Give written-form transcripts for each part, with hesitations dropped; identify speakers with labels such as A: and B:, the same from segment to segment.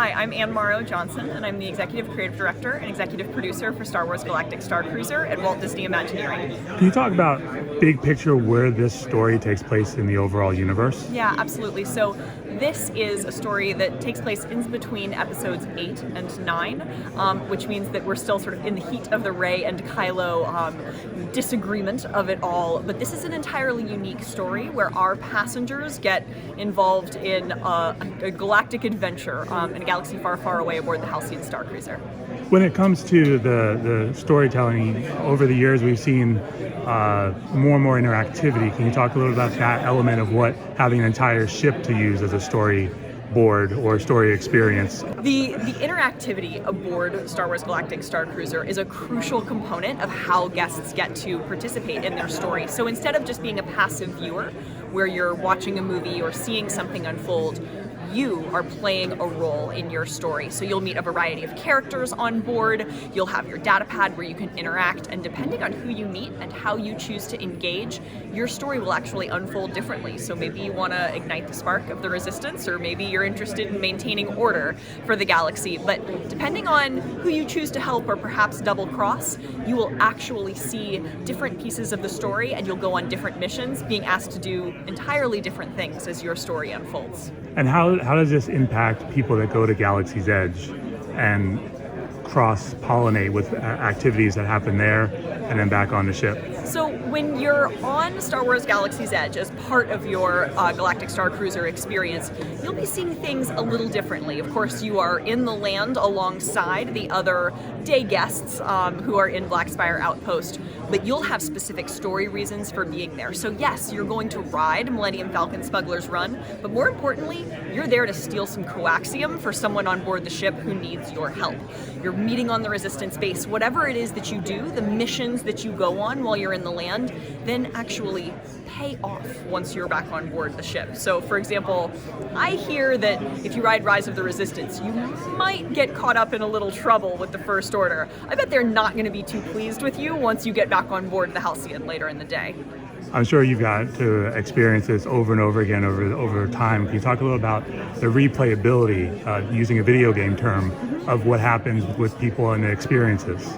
A: Hi, I'm Ann Morrow Johnson, and I'm the Executive Creative Director and Executive Producer for Star Wars Galactic Starcruiser at Walt Disney Imagineering.
B: Can you talk about big picture where this story takes place in the overall universe?
A: Yeah, absolutely. So this is a story that takes place in between episodes 8 and 9, which means that we're still sort of in the heat of the Rey and Kylo disagreement of it all. But this is an entirely unique story where our passengers get involved in a galactic adventure in a galaxy far, far away aboard the Halcyon Starcruiser.
B: When it comes to the storytelling, over the years we've seen more and more interactivity. Can you talk a little about that element of what having an entire ship to use as a storyboard or story experience?
A: The interactivity aboard Star Wars Galactic Starcruiser is a crucial component of how guests get to participate in their story. So instead of just being a passive viewer, where you're watching a movie or seeing something unfold, you are playing a role in your story. So you'll meet a variety of characters on board, you'll have your data pad where you can interact, and depending on who you meet and how you choose to engage, your story will actually unfold differently. So maybe you want to ignite the spark of the resistance, or maybe you're interested in maintaining order for the galaxy. But depending on who you choose to help or perhaps double cross, you will actually see different pieces of the story, and you'll go on different missions, being asked to do entirely different things as your story unfolds.
B: And how does this impact people that go to Galaxy's Edge and cross-pollinate with activities that happen there and then back on the ship?
A: So when you're on Star Wars Galaxy's Edge as part of your Galactic Starcruiser experience, you'll be seeing things a little differently. Of course, you are in the land alongside the other day guests who are in Black Spire Outpost, but you'll have specific story reasons for being there. So yes, you're going to ride Millennium Falcon Smuggler's Run, but more importantly, you're there to steal some coaxium for someone on board the ship who needs your help. You're meeting on the Resistance base. Whatever it is that you do, the missions that you go on while you're in the land, then actually pay off once you're back on board the ship. So for example, I hear that if you ride Rise of the Resistance, you might get caught up in a little trouble with the First Order. I bet they're not going to be too pleased with you once you get back on board the Halcyon later in the day.
B: I'm sure you've got to experience this over and over again over time. Can you talk a little about the replayability, using a video game term, of what happens with people and the experiences?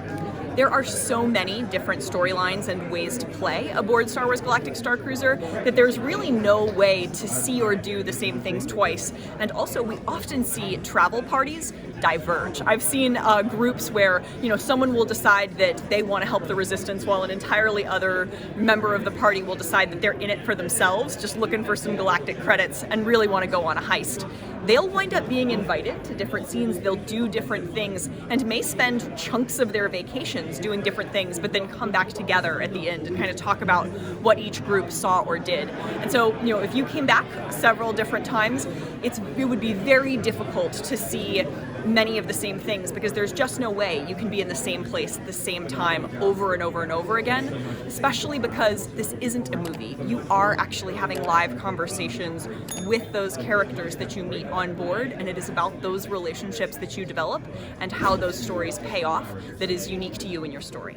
A: There are so many different storylines and ways to play aboard Star Wars Galactic Starcruiser that there's really no way to see or do the same things twice. And also, we often see travel parties diverge. I've seen groups where, someone will decide that they want to help the Resistance while an entirely other member of the party will decide that they're in it for themselves, just looking for some galactic credits and really want to go on a heist. They'll wind up being invited to different scenes, they'll do different things, and may spend chunks of their vacations doing different things, but then come back together at the end and kind of talk about what each group saw or did. And so, if you came back several different times, it would be very difficult to see many of the same things, because there's just no way you can be in the same place at the same time over and over and over again, especially because this isn't a movie. You are actually having live conversations with those characters that you meet on board, and it is about those relationships that you develop and how those stories pay off that is unique to you and your story.